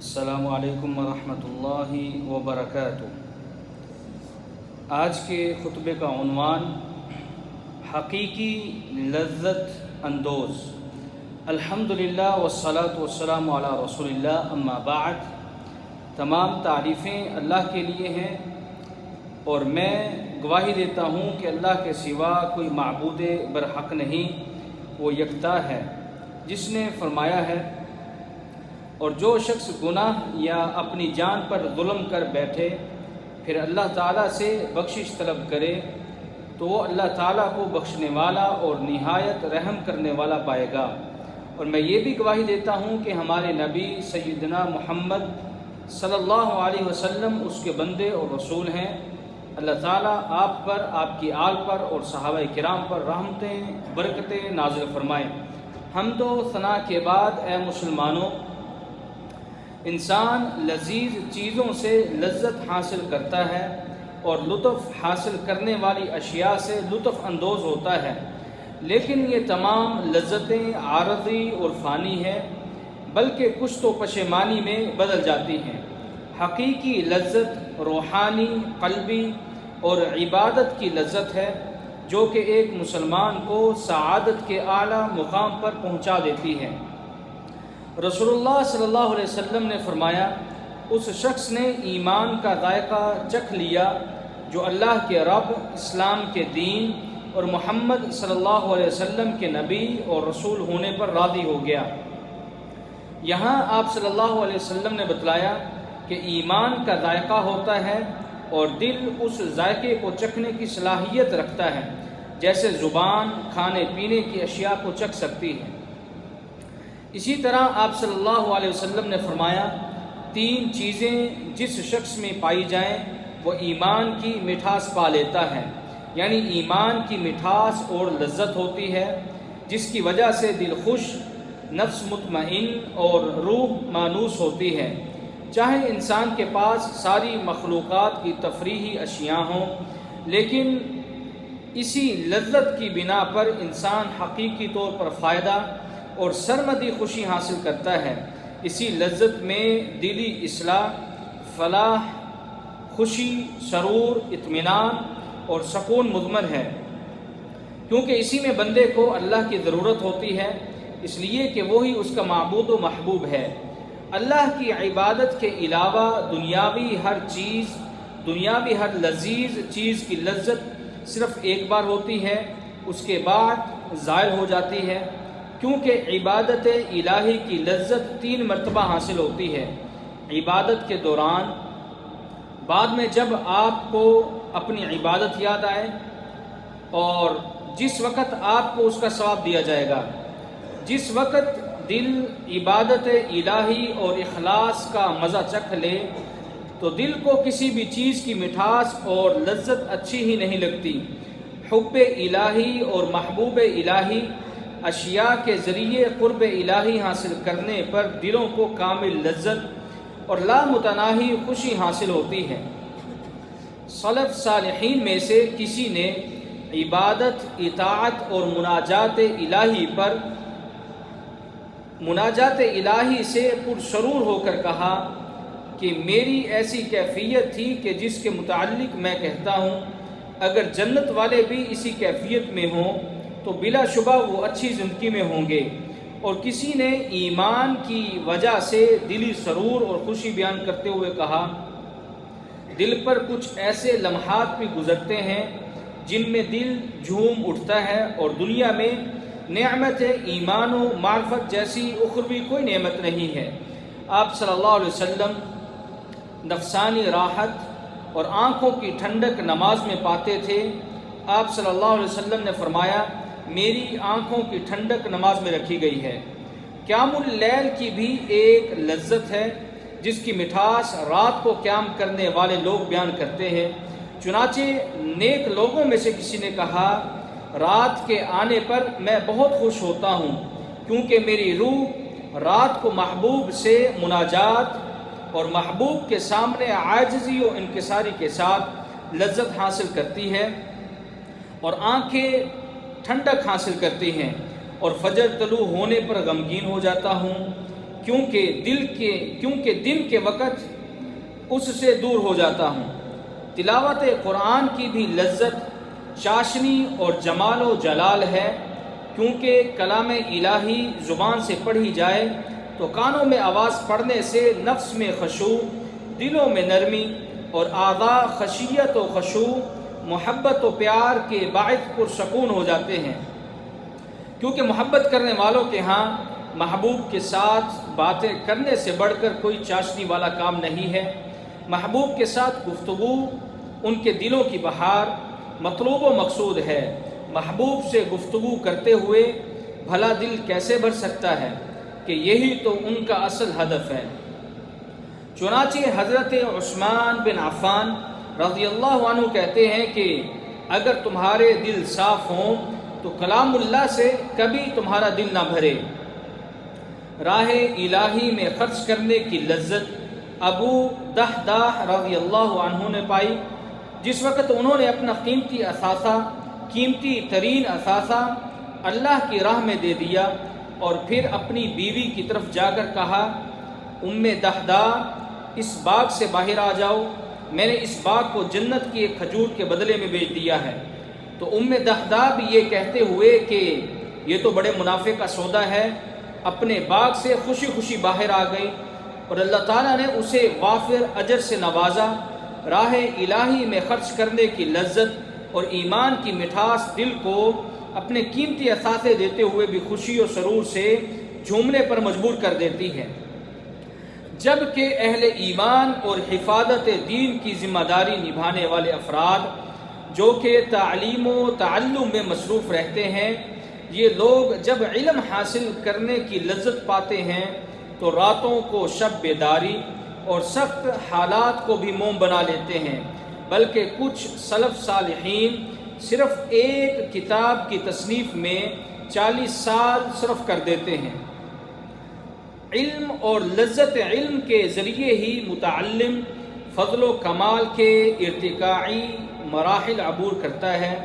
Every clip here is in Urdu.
السلام علیکم ورحمۃ اللہ وبرکاتہ۔ آج کے خطبے کا عنوان حقیقی لذت اندوز۔ الحمدللہ والصلاة والسلام علی رسول اللہ، اما بعد۔ تمام تعریفیں اللہ کے لیے ہیں اور میں گواہی دیتا ہوں کہ اللہ کے سوا کوئی معبود برحق نہیں، وہ یکتا ہے جس نے فرمایا ہے، اور جو شخص گناہ یا اپنی جان پر ظلم کر بیٹھے پھر اللہ تعالیٰ سے بخشش طلب کرے تو وہ اللہ تعالیٰ کو بخشنے والا اور نہایت رحم کرنے والا پائے گا۔ اور میں یہ بھی گواہی دیتا ہوں کہ ہمارے نبی سیدنا محمد صلی اللہ علیہ وسلم اس کے بندے اور رسول ہیں۔ اللہ تعالیٰ آپ پر، آپ کی آل پر اور صحابہ کرام پر رحمتیں برکتیں نازل فرمائیں۔ حمد و ثنا کے بعد اے مسلمانوں، انسان لذیذ چیزوں سے لذت حاصل کرتا ہے اور لطف حاصل کرنے والی اشیاء سے لطف اندوز ہوتا ہے، لیکن یہ تمام لذتیں عارضی اور فانی ہیں، بلکہ کچھ تو پشیمانی میں بدل جاتی ہیں۔ حقیقی لذت روحانی، قلبی اور عبادت کی لذت ہے، جو کہ ایک مسلمان کو سعادت کے اعلیٰ مقام پر پہنچا دیتی ہے۔ رسول اللہ صلی اللہ علیہ وسلم نے فرمایا، اس شخص نے ایمان کا ذائقہ چکھ لیا جو اللہ کے رب، اسلام کے دین اور محمد صلی اللہ علیہ وسلم کے نبی اور رسول ہونے پر راضی ہو گیا۔ یہاں آپ صلی اللہ علیہ وسلم نے بتلایا کہ ایمان کا ذائقہ ہوتا ہے اور دل اس ذائقے کو چکھنے کی صلاحیت رکھتا ہے، جیسے زبان کھانے پینے کی اشیاء کو چکھ سکتی ہے۔ اسی طرح آپ صلی اللہ علیہ وسلم نے فرمایا، تین چیزیں جس شخص میں پائی جائیں وہ ایمان کی مٹھاس پا لیتا ہے، یعنی ایمان کی مٹھاس اور لذت ہوتی ہے، جس کی وجہ سے دل خوش، نفس مطمئن اور روح مانوس ہوتی ہے۔ چاہے انسان کے پاس ساری مخلوقات کی تفریحی اشیاء ہوں، لیکن اسی لذت کی بنا پر انسان حقیقی طور پر فائدہ اور سرمدی خوشی حاصل کرتا ہے۔ اسی لذت میں دلی اصلاح، فلاح، خوشی، سرور، اطمینان اور سکون مضمر ہے، کیونکہ اسی میں بندے کو اللہ کی ضرورت ہوتی ہے، اس لیے کہ وہی اس کا معبود و محبوب ہے۔ اللہ کی عبادت کے علاوہ دنیاوی ہر لذیذ چیز کی لذت صرف ایک بار ہوتی ہے، اس کے بعد زائل ہو جاتی ہے، کیونکہ عبادت الہی کی لذت 3 مرتبہ حاصل ہوتی ہے۔ عبادت کے دوران، بعد میں جب آپ کو اپنی عبادت یاد آئے، اور جس وقت آپ کو اس کا ثواب دیا جائے گا۔ جس وقت دل عبادت الہی اور اخلاص کا مزہ چکھ لے تو دل کو کسی بھی چیز کی مٹھاس اور لذت اچھی ہی نہیں لگتی۔ حب الہی اور محبوب الہی اشیاء کے ذریعے قرب الہی حاصل کرنے پر دلوں کو کامل لذت اور لامتناہی خوشی حاصل ہوتی ہے۔ سلف صالحین میں سے کسی نے عبادت، اطاعت اور مناجات الہی سے پرسرور ہو کر کہا کہ میری ایسی کیفیت تھی کہ جس کے متعلق میں کہتا ہوں، اگر جنت والے بھی اسی کیفیت میں ہوں تو بلا شبہ وہ اچھی زندگی میں ہوں گے۔ اور کسی نے ایمان کی وجہ سے دلی سرور اور خوشی بیان کرتے ہوئے کہا، دل پر کچھ ایسے لمحات بھی گزرتے ہیں جن میں دل جھوم اٹھتا ہے، اور دنیا میں نعمت ایمان و معرفت جیسی اخروی کوئی نعمت نہیں ہے۔ آپ صلی اللہ علیہ وسلم نفسانی راحت اور آنکھوں کی ٹھنڈک نماز میں پاتے تھے۔ آپ صلی اللہ علیہ وسلم نے فرمایا، میری آنکھوں کی ٹھنڈک نماز میں رکھی گئی ہے۔ قیام اللیل کی بھی ایک لذت ہے جس کی مٹھاس رات کو قیام کرنے والے لوگ بیان کرتے ہیں۔ چنانچہ نیک لوگوں میں سے کسی نے کہا، رات کے آنے پر میں بہت خوش ہوتا ہوں، کیونکہ میری روح رات کو محبوب سے مناجات اور محبوب کے سامنے عاجزی و انکساری کے ساتھ لذت حاصل کرتی ہے، اور آنکھیں ٹھنڈک حاصل کرتی ہیں، اور فجر طلوع ہونے پر غمگین ہو جاتا ہوں، کیونکہ دن کے وقت اس سے دور ہو جاتا ہوں۔ تلاوت قرآن کی بھی لذت، چاشنی اور جمال و جلال ہے، کیونکہ کلام الہی زبان سے پڑھی جائے تو کانوں میں آواز پڑنے سے نفس میں خشوع، دلوں میں نرمی اور اعضاء خشیت و خشوع، محبت و پیار کے باعث پرسکون ہو جاتے ہیں، کیونکہ محبت کرنے والوں کے ہاں محبوب کے ساتھ باتیں کرنے سے بڑھ کر کوئی چاشنی والا کام نہیں ہے۔ محبوب کے ساتھ گفتگو ان کے دلوں کی بہار، مطلوب و مقصود ہے۔ محبوب سے گفتگو کرتے ہوئے بھلا دل کیسے بھر سکتا ہے کہ یہی تو ان کا اصل ہدف ہے۔ چنانچہ حضرت عثمان بن عفان رضی اللہ عنہ کہتے ہیں کہ اگر تمہارے دل صاف ہوں تو کلام اللہ سے کبھی تمہارا دل نہ بھرے۔ راہ الہی میں خرچ کرنے کی لذت ابو دحداح رضی اللہ عنہ نے پائی، جس وقت انہوں نے اپنا قیمتی ترین اثاثہ اللہ کی راہ میں دے دیا اور پھر اپنی بیوی کی طرف جا کر کہا، ام دحداح اس باغ سے باہر آ جاؤ، میں نے اس باغ کو جنت کی ایک کھجور کے بدلے میں بیچ دیا ہے۔ تو ام دحداح بھی یہ کہتے ہوئے کہ یہ تو بڑے منافع کا سودا ہے، اپنے باغ سے خوشی خوشی باہر آ گئی اور اللہ تعالیٰ نے اسے وافر اجر سے نوازا۔ راہ الہی میں خرچ کرنے کی لذت اور ایمان کی مٹھاس دل کو اپنے قیمتی اثاثے دیتے ہوئے بھی خوشی و سرور سے جھومنے پر مجبور کر دیتی ہے، جبکہ اہل ایمان اور حفاظت دین کی ذمہ داری نبھانے والے افراد جو کہ تعلیم و تعلم میں مصروف رہتے ہیں، یہ لوگ جب علم حاصل کرنے کی لذت پاتے ہیں تو راتوں کو شب بیداری اور سخت حالات کو بھی موم بنا لیتے ہیں، بلکہ کچھ سلف صالحین صرف ایک کتاب کی تصنیف میں 40 سال صرف کر دیتے ہیں۔ علم اور لذت علم کے ذریعے ہی متعلم فضل و کمال کے ارتقائی مراحل عبور کرتا ہے۔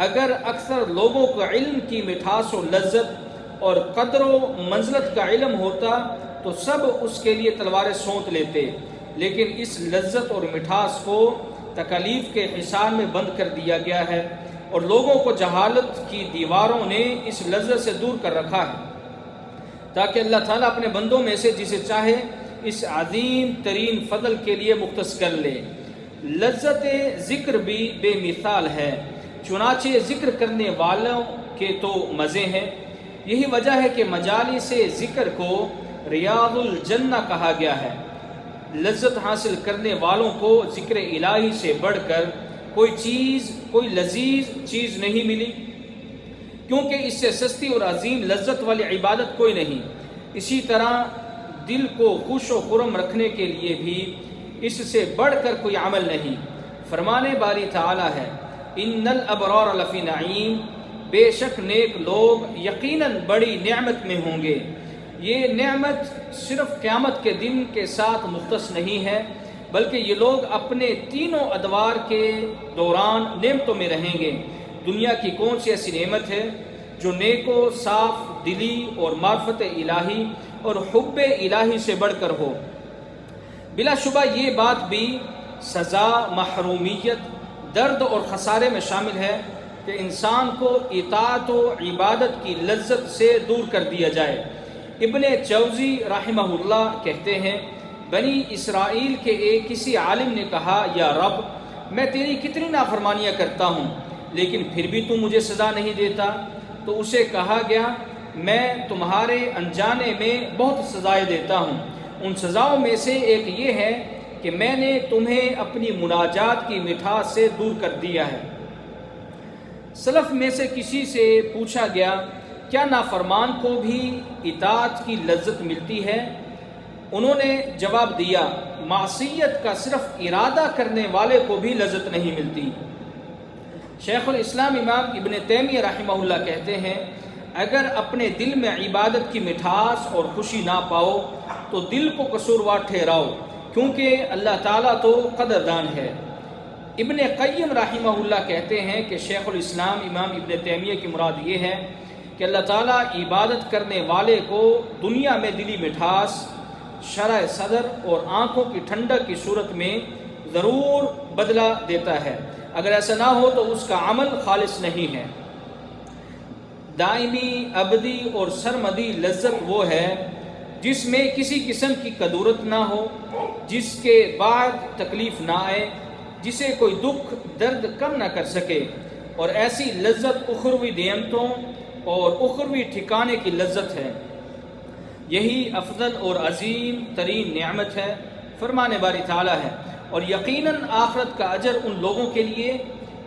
اگر اکثر لوگوں کو علم کی مٹھاس و لذت اور قدر و منزلت کا علم ہوتا تو سب اس کے لیے تلواریں سونت لیتے، لیکن اس لذت اور مٹھاس کو تکالیف کے حصار میں بند کر دیا گیا ہے اور لوگوں کو جہالت کی دیواروں نے اس لذت سے دور کر رکھا ہے، تاکہ اللہ تعالیٰ اپنے بندوں میں سے جسے چاہے اس عظیم ترین فضل کے لیے مختص کر لے۔ لذت ذکر بھی بے مثال ہے، چنانچہ ذکر کرنے والوں کے تو مزے ہیں۔ یہی وجہ ہے کہ مجالس ذکر کو ریاض الجنہ کہا گیا ہے۔ لذت حاصل کرنے والوں کو ذکر الہی سے بڑھ کر کوئی لذیذ چیز نہیں ملی، کیونکہ اس سے سستی اور عظیم لذت والی عبادت کوئی نہیں۔ اسی طرح دل کو خوش و خرم رکھنے کے لیے بھی اس سے بڑھ کر کوئی عمل نہیں۔ فرمان باری تعالی ہے، ان الابرار لفی نعیم، بے شک نیک لوگ یقیناً بڑی نعمت میں ہوں گے۔ یہ نعمت صرف قیامت کے دن کے ساتھ مختص نہیں ہے، بلکہ یہ لوگ اپنے تینوں ادوار کے دوران نعمتوں میں رہیں گے۔ دنیا کی کون سی ایسی نعمت ہے جو نیک و صاف دلی اور معرفت الہی اور حب الہی سے بڑھ کر ہو؟ بلا شبہ یہ بات بھی سزا، محرومیت، درد اور خسارے میں شامل ہے کہ انسان کو اطاعت و عبادت کی لذت سے دور کر دیا جائے۔ ابن جوزی رحمہ اللہ کہتے ہیں، بنی اسرائیل کے ایک کسی عالم نے کہا، یا رب، میں تیری کتنی نافرمانیاں کرتا ہوں لیکن پھر بھی تو مجھے سزا نہیں دیتا؟ تو اسے کہا گیا، میں تمہارے انجانے میں بہت سزائیں دیتا ہوں، ان سزاؤں میں سے ایک یہ ہے کہ میں نے تمہیں اپنی مناجات کی مٹھاس سے دور کر دیا ہے۔ سلف میں سے کسی سے پوچھا گیا، کیا نافرمان کو بھی اطاعت کی لذت ملتی ہے؟ انہوں نے جواب دیا، معصیت کا صرف ارادہ کرنے والے کو بھی لذت نہیں ملتی۔ شیخ الاسلام امام ابن تیمیہ رحمہ اللہ کہتے ہیں، اگر اپنے دل میں عبادت کی مٹھاس اور خوشی نہ پاؤ تو دل کو قصوروار ٹھہراؤ، کیونکہ اللہ تعالیٰ تو قدردان ہے۔ ابن قیم رحمہ اللہ کہتے ہیں کہ شیخ الاسلام امام ابن تیمیہ کی مراد یہ ہے کہ اللہ تعالیٰ عبادت کرنے والے کو دنیا میں دلی مٹھاس، شرح صدر اور آنکھوں کی ٹھنڈک کی صورت میں ضرور بدلہ دیتا ہے۔ اگر ایسا نہ ہو تو اس کا عمل خالص نہیں ہے۔ دائمی، ابدی اور سرمدی لذت وہ ہے جس میں کسی قسم کی کدورت نہ ہو، جس کے بعد تکلیف نہ آئے، جسے کوئی دکھ درد کم نہ کر سکے، اور ایسی لذت اخروی نعمتوں اور اخروی ٹھکانے کی لذت ہے۔ یہی افضل اور عظیم ترین نعمت ہے، فرمانے باری تعالیٰ ہے، اور یقیناً آخرت کا اجر ان لوگوں کے لیے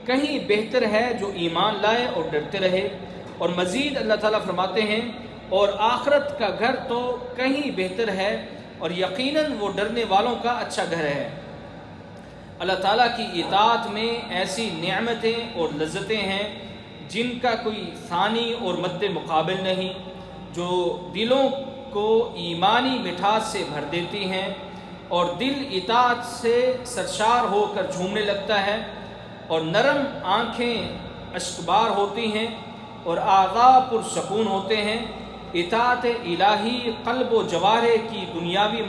کہیں بہتر ہے جو ایمان لائے اور ڈرتے رہے۔ اور مزید اللہ تعالیٰ فرماتے ہیں اور آخرت کا گھر تو کہیں بہتر ہے اور یقیناً وہ ڈرنے والوں کا اچھا گھر ہے۔ اللہ تعالیٰ کی اطاعت میں ایسی نعمتیں اور لذتیں ہیں جن کا کوئی ثانی اور مد مقابل نہیں، جو دلوں کو ایمانی مٹھاس سے بھر دیتی ہیں اور دل اطاعت سے سرشار ہو کر جھومنے لگتا ہے، اور نرم آنکھیں اشکبار ہوتی ہیں اور اعضاء پرسکون ہوتے ہیں۔ اطاعت الہی قلب و جوارح کی دنیاوی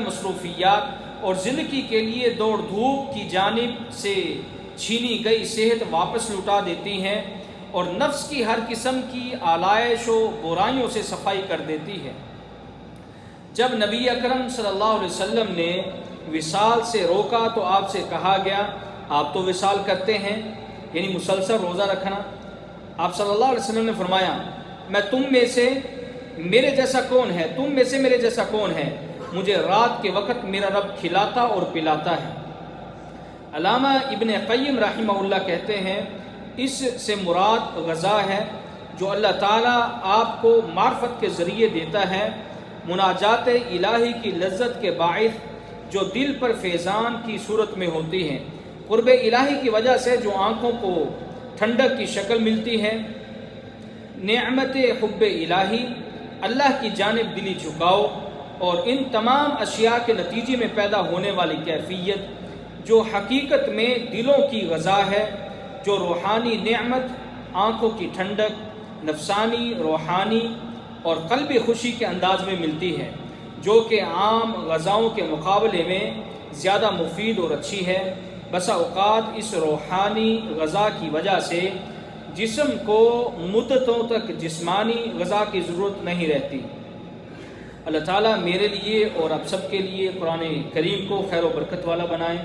مصروفیات اور زندگی کے لیے دوڑ دھوپ کی جانب سے چھینی گئی صحت واپس لوٹا دیتی ہیں اور نفس کی ہر قسم کی آلائش و برائیوں سے صفائی کر دیتی ہے۔ جب نبی اکرم صلی اللہ علیہ وسلم نے وصال سے روکا تو آپ سے کہا گیا آپ تو وصال کرتے ہیں، یعنی مسلسل روزہ رکھنا۔ آپ صلی اللہ علیہ وسلم نے فرمایا میں تم میں سے میرے جیسا کون ہے، تم میں سے میرے جیسا کون ہے، مجھے رات کے وقت میرا رب کھلاتا اور پلاتا ہے۔ علامہ ابن قیم رحمہ اللہ کہتے ہیں اس سے مراد غذا ہے جو اللہ تعالیٰ آپ کو معرفت کے ذریعے دیتا ہے، مناجات الہی کی لذت کے باعث جو دل پر فیضان کی صورت میں ہوتی ہیں، قرب الہی کی وجہ سے جو آنکھوں کو ٹھنڈک کی شکل ملتی ہے، نعمت حب الہی، اللہ کی جانب دلی جھکاؤ، اور ان تمام اشیاء کے نتیجے میں پیدا ہونے والی کیفیت جو حقیقت میں دلوں کی غذا ہے، جو روحانی نعمت، آنکھوں کی ٹھنڈک، نفسانی، روحانی اور قلبی خوشی کے انداز میں ملتی ہے، جو کہ عام غذاؤں کے مقابلے میں زیادہ مفید اور اچھی ہے۔ بسا اوقات اس روحانی غذا کی وجہ سے جسم کو مدتوں تک جسمانی غذا کی ضرورت نہیں رہتی۔ اللہ تعالیٰ میرے لیے اور آپ سب کے لیے قرآن کریم کو خیر و برکت والا بنائے،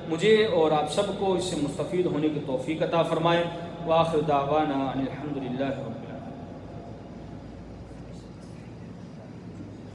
مجھے اور آپ سب کو اس سے مستفید ہونے کی توفیق عطا فرمائے۔ وآخر دعوانا ان الحمد للہ رب العالمین۔